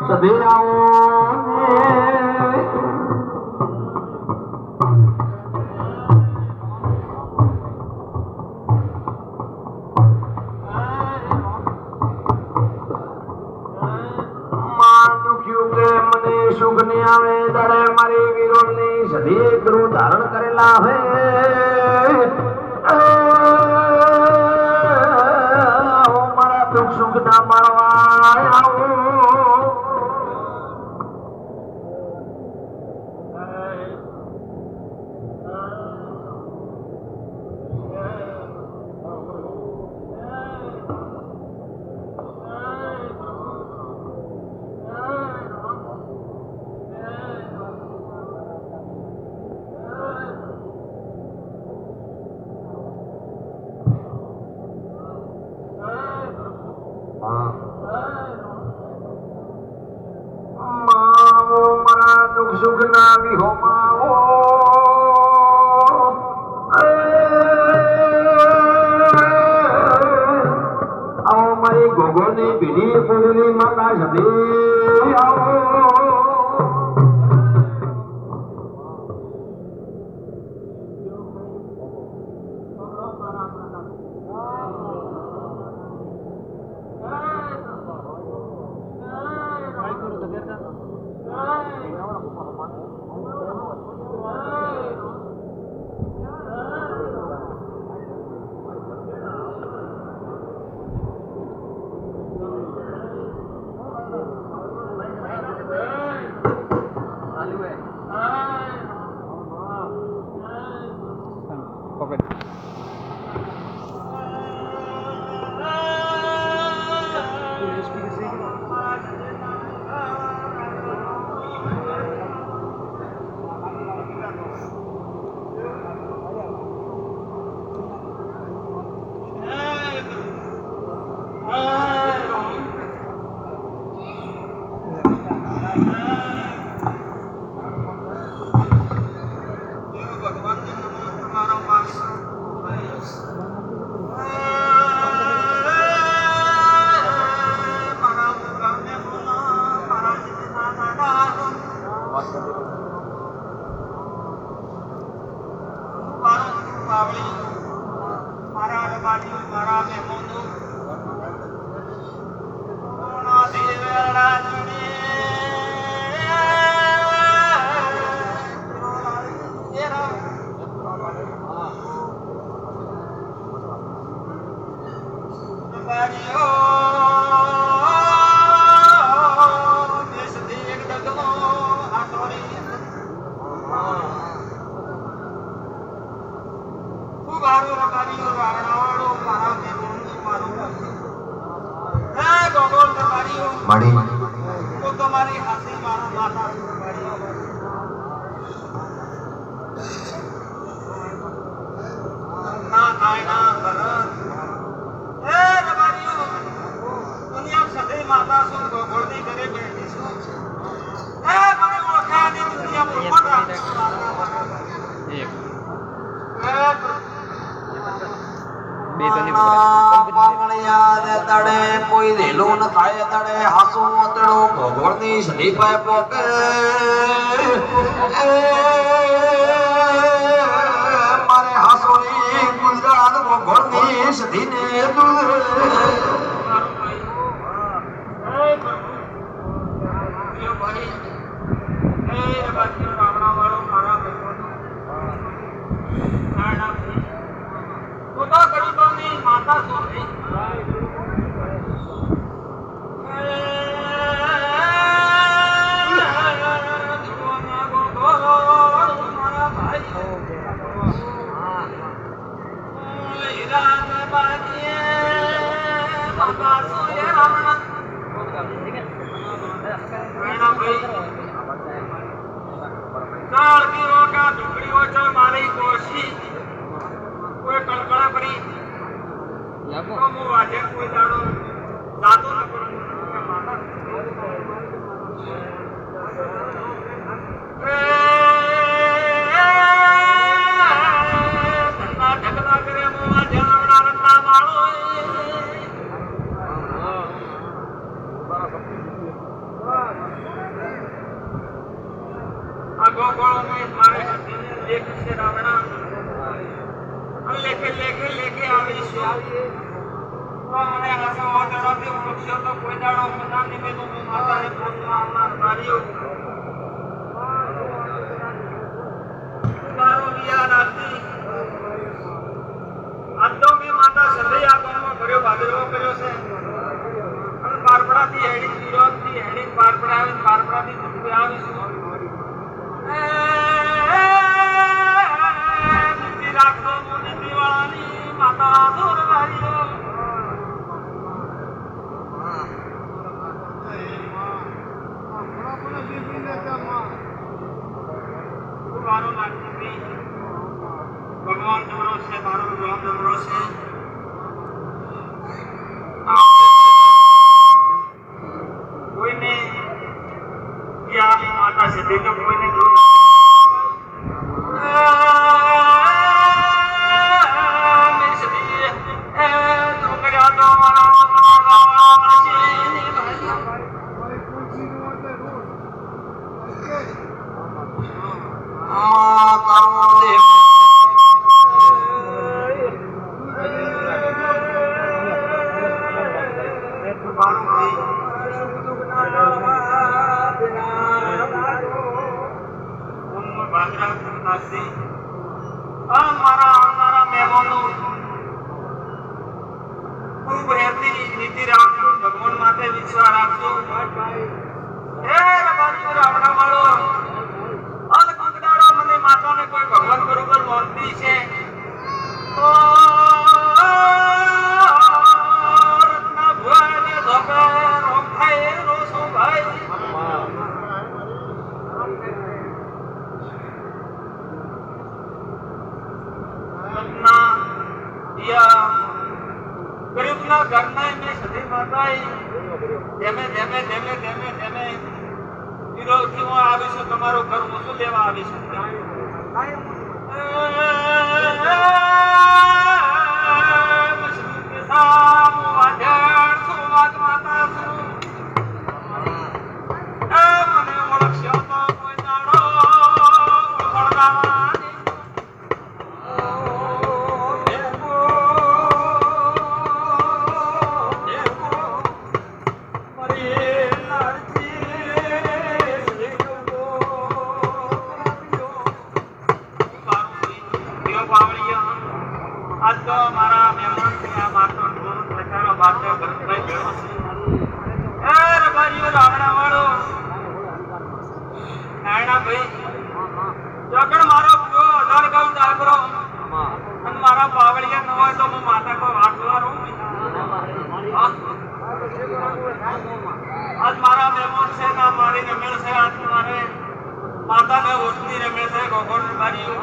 સભેરાઓ સુખ ની આવે દડે મારી વિરોધ ની સધી ગુરુ ધારણ કરેલા હે મારા દુઃખ સુખ ના મારવા આવો સુખ ના વિહોમાવો આવો મારી ગોગોની પીઢી પૂરી માતા સદી આવો કોઈ રેલું ન થાય તડે હાસુ તડો ભગોળની સધી પાય પોકે મારે હાસોની ગુજરાત ભગોળની સધીને માતા મારી કોશી કોઈ કળકળા પડી કોઈ દાડો જાતો ન કરું ઢગલા કરે રંડા માળો ગોગોળો ને મારે સતીને લેખ છે રાવણા લેખે લેખે લેખે આવીશું મને હસો ઓદળોથી વૃક્ષો તો કોઈ દાડો મના નિમેલું હું માતાને પોતમાં આવનાર માર્યું મારો વિયા રાતી આજ તો મેં માતા સદૈયા ગામમાં કર્યો ભાદરવો કર્યો છે અને પારપડાથી હેડી વિરોધથી હેડી પારપડા આવે પારપડાથી જુદું આવીશું નીતિ રાખતો હું નીતિવાળાની માતા દૂર વાળીઓ મારો નાગરી ભગવાન જમરો છે મારો રામ જમરો છે કોઈને માતા સિદ્ધિ તો કોઈને મારા મહેમાનો ખૂબ હેતી નીતિ રાખજો ભગવાન માટે વિશ્વાસ રાખજો હે રબારી રાવણા વાળો અલ કંકડાળો મને માતાને કોઈ ભગવાન બરોબર માનતી છે તો રત્ના ભુવાને ધોકે રોમ થાય રોસો ભાઈ ગરીબના ઘરના મેં સધી માતાએ ધેમે ધેમે ધેમે ધેમે ધેમે વિરોધથી હું આવીશું તમારું ઘર હું શું લેવા આવીશું મને ઓળખ્યો તો કોઈ દાડો આજ તો મારા મહેમાન છે માતો પ્રકારનો બાતો ભરતભાઈ ભેળો છે એ રબારીઓ રાવણા વાળો નાયણા ભાઈ જોકણ મારો પૂરો 18 ગામ ડાગરો અને મારા પાવળિયા ન હોય તો હું માતા કોઈ વાટવારો આજ મારા મહેમાન છે ના મારી રમેલ છે આજ મારે માતાને ઓછની રમેલ છે ગોગોળ રબારીઓ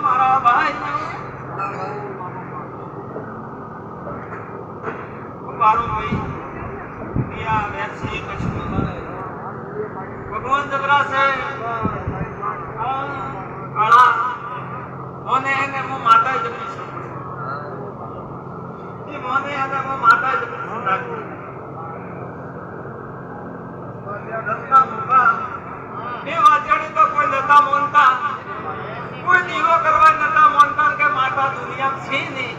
મારા ભાઈ મારો ભાઈ ભગવાન જબરા છે કાળા મોને એને હું માતા જબરી છું એ મોને એને હું માતા જબરી છું રત્ના મુખા એ વાંચણી તો કોઈ નતા મોનતા કોઈ દીવો કરવા નતા મોનતા કે માતા દુનિયા છે નહીં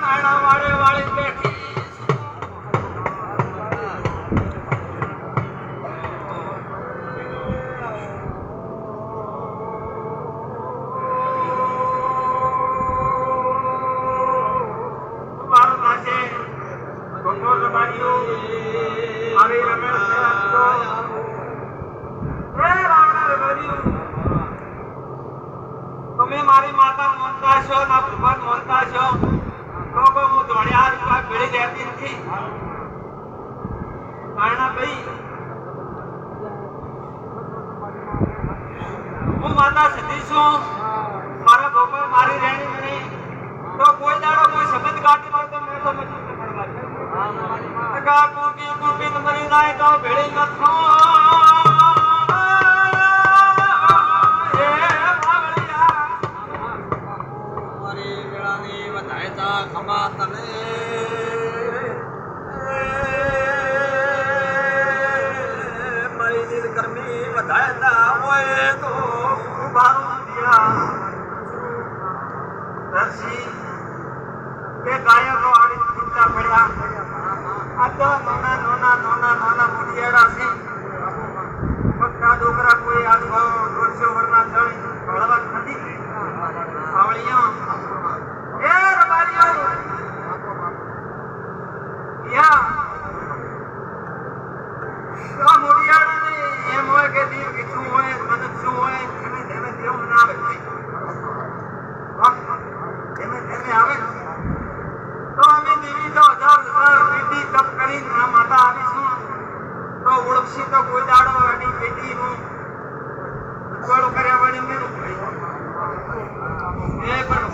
નાણા વાળે વાળે બેઠી મારો પાસે ગોગોળ રબારીઓ મારી રમેશ તમે મારી માતા માનતા છો ના ભગવાન માનતા છો તો હું દોડ્યા રૂપિયા ભેળી લેતી નથી કારણ ભાઈ હું માતા સતી છું મારા ભગવાન મારી રેણી મણી તો કોઈ દાડો કોઈ શબ્દ કાઢી મારતો મેં તો નથી કૂપી કૂપી મરી જાય તો ભેળી નથી વધારે ખમા ખમા તને મારી નીલકર્મી વધાયતા હોય તો ઉભારું દિયા દર્શી કે ગાયકો આડી ચિંતા પડ્યા આ તો નાના મુડિયાળા છે પક્કા ડોકરા કોઈ આ 150 વર્ષના જણ ભણવા નથી આવળીઓ એ રબારીઓ યા આ મુડિયાળાને એમ હોય કે દીવ કીધું હોય મને શું હોય ધીમે ધીમે દેવું ના આવે ધીમે આવે તો અમે દેવી તો 1000 પેટી તપ કરીને આ માતા આવીશું તો ઓળખશી તો કોઈ દાડો એની પેટીનું ઉજવાળું કર્યા વળી મેરું એ પણ